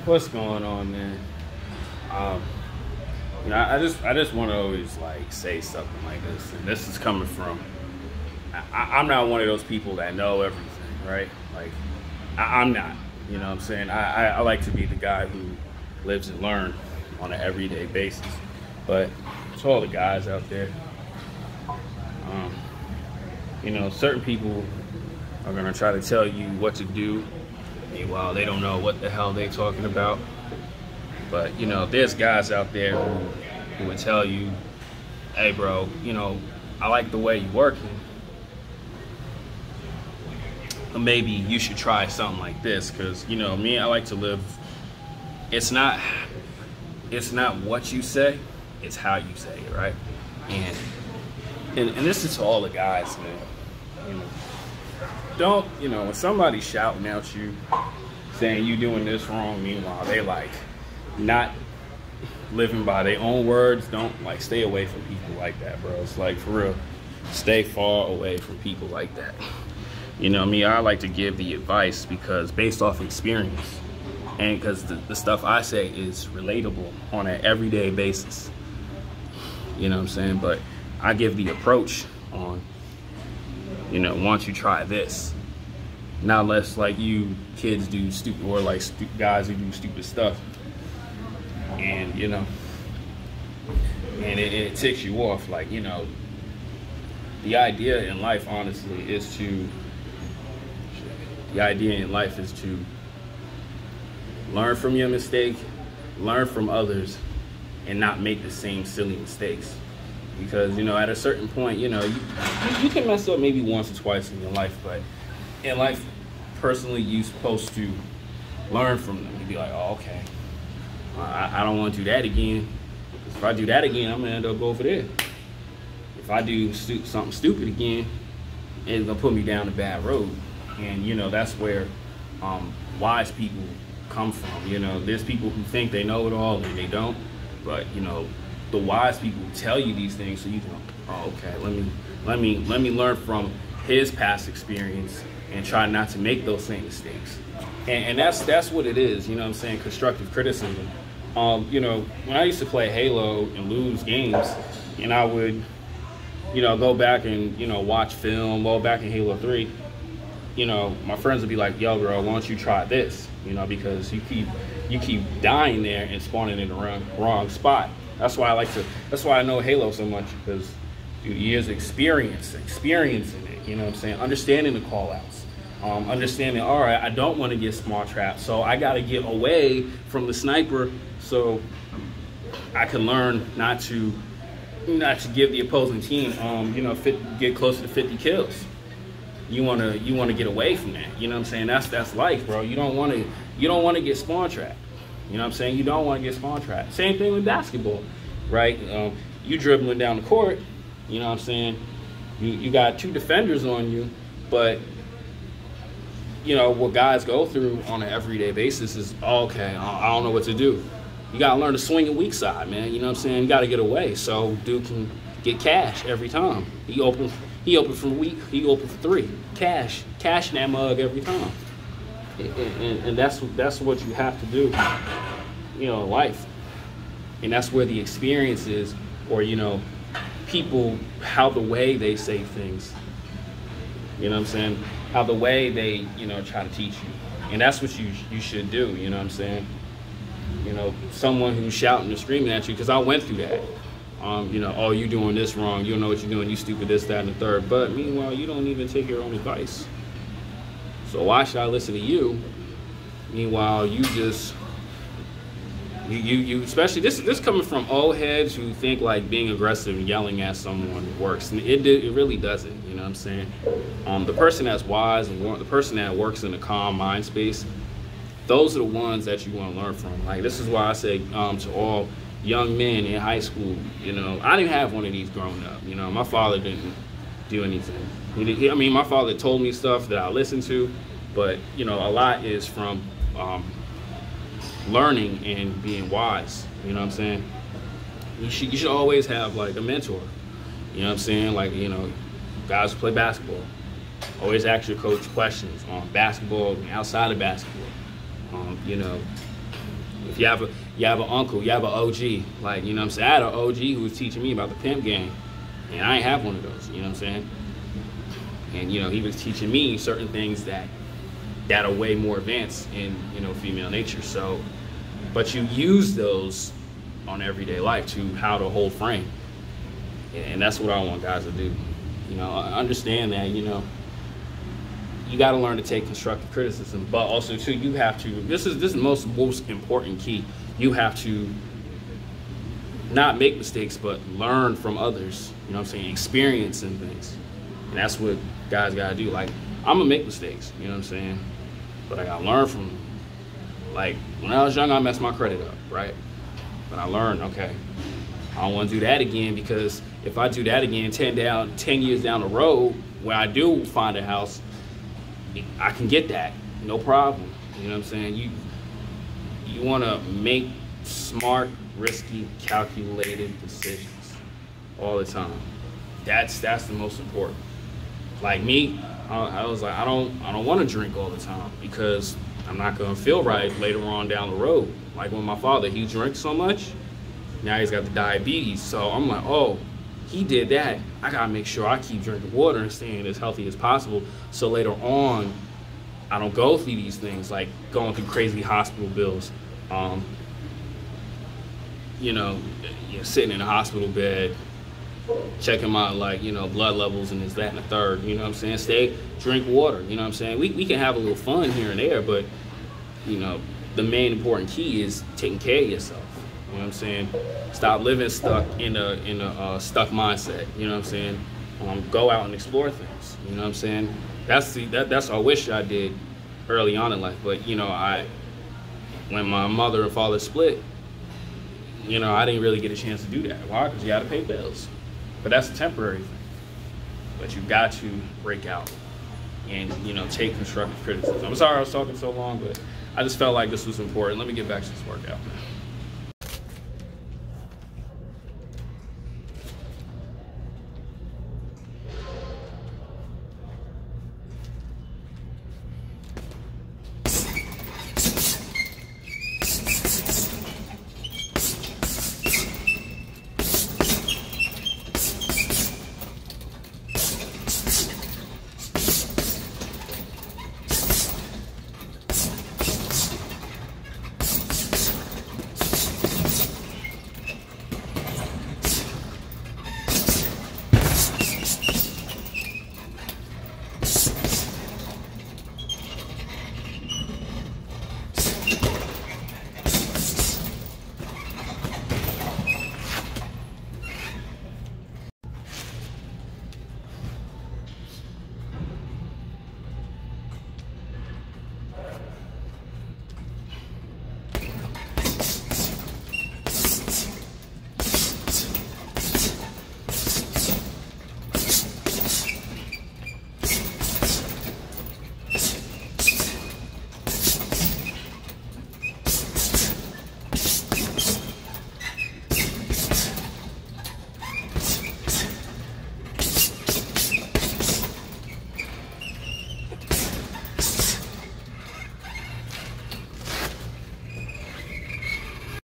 What's going on, man? Um, I just want to always like say something like this, and this is coming from. I'm not one of those people that know everything, right? Like, I'm not. You know what I'm saying? I like to be the guy who lives and learn on an everyday basis. But to all the guys out there, um, certain people are gonna try to tell you what to do. Meanwhile, they don't know what the hell they talking about. But, there's guys out there who would tell you, hey, bro, I like the way you're working. Maybe you should try something like this. Because, me, I like to live. It's not what you say, it's how you say it, right? And this is to all the guys, man. Don't, when somebody's shouting at you, saying you doing this wrong, meanwhile, they like not living by their own words, don't like stay away from people like that, bro. It's like, for real, stay far away from people like that. Me, I like to give the advice because based off experience and because the stuff I say is relatable on an everyday basis. You know what I'm saying? But I give the approach on, once you try this, not less like you kids do stupid, or like guys who do stupid stuff. And, and it ticks you off. Like, the idea in life, honestly, is to learn from your mistake, learn from others, and not make the same silly mistakes. Because, at a certain point, you can mess up maybe once or twice in your life, but in life, personally, you're supposed to learn from them. You'd be like, oh, okay, I don't want to do that again. Because if I do that again, I'm going to end up over there. If I do something stupid again, it's going to put me down a bad road. And, that's where wise people come from. There's people who think they know it all and they don't. But, the wise people tell you these things so you can, oh, okay, let me learn from his past experience and try not to make those same mistakes. And that's what it is, what I'm saying, constructive criticism. When I used to play Halo and lose games, and I would, go back and, watch film, well, back in Halo 3, my friends would be like, yo, bro, why don't you try this? Because you keep dying there and spawning in the wrong spot. That's why I know Halo so much, because dude, years of experiencing it, understanding the call outs, understanding, all right, I don't want to get small trapped, so I got to get away from the sniper so I can learn not to give the opposing team, get closer to 50 kills. You want to get away from that. That's life, bro. You don't want to get spawn trapped. You don't want to get spawn trapped. Same thing with basketball, right? You dribbling down the court, you got two defenders on you, but what guys go through on an everyday basis is, okay, I don't know what to do. You got to learn to swing a weak side, man. You got to get away so dude can get cash every time. He open from weak, he open for three. Cash in that mug every time. And that's what you have to do, in life. And that's where the experience is, or, people, how the way they say things, how the way they, try to teach you. And that's what you should do, someone who's shouting and screaming at you, because I went through that. Oh, you doing this wrong, you don't know what you're doing, you stupid, this, that, and the third. But meanwhile, you don't even take your own advice. So why should I listen to you? Meanwhile, you just, you especially, this coming from old heads who think like being aggressive and yelling at someone works. And it really doesn't, The person that's wise and the person that works in a calm mind space, those are the ones that you want to learn from. Like, this is why I say to all young men in high school, I didn't have one of these growing up. My father didn't do anything. My father told me stuff that I listened to, but a lot is from learning and being wise. You should always have like a mentor. Like, guys who play basketball, always ask your coach questions on basketball and outside of basketball. If you have an uncle, you have an OG, like, you know what I'm saying? I had an OG who was teaching me about the pimp game, and I ain't have one of those, you know what I'm saying? And, you know, he was teaching me certain things that are way more advanced in, you know, female nature. So, but you use those on everyday life to how to hold frame. And that's what I want guys to do. You know, understand that, you know, you got to learn to take constructive criticism, but also too, you have to, this is the most important key. You have to not make mistakes, but learn from others, you know what I'm saying? Experiencing things. And that's what guys got to do. Like, I'm gonna make mistakes, you know what I'm saying? But I got to learn from them. Like, when I was young, I messed my credit up, right? But I learned, okay, I don't want to do that again, because if I do that again 10 years down the road, where I do find a house, I can get that, no problem. You know what I'm saying? You want to make smart, risky, calculated decisions all the time. That's the most important. Like me, I was like, I don't want to drink all the time, because I'm not gonna feel right later on down the road. Like when my father, he drinks so much, now he's got the diabetes. So I'm like, oh, he did that. I gotta make sure I keep drinking water and staying as healthy as possible, so later on I don't go through these things, like going through crazy hospital bills. You know, sitting in a hospital bed, checking my, like, you know, blood levels and this, that, and the third. You know what I'm saying? Drink water. You know what I'm saying? We can have a little fun here and there, but, you know, the main important key is taking care of yourself. You know what I'm saying? Stop living stuck in a stuck mindset. You know what I'm saying? Go out and explore things. You know what I'm saying? That's what I wish I did early on in life. But, you know, when my mother and father split, you know, I didn't really get a chance to do that. Why? Because you got to pay bills. But that's a temporary thing. But you got to break out and, you know, take constructive criticism. I'm sorry I was talking so long, but I just felt like this was important. Let me get back to this workout.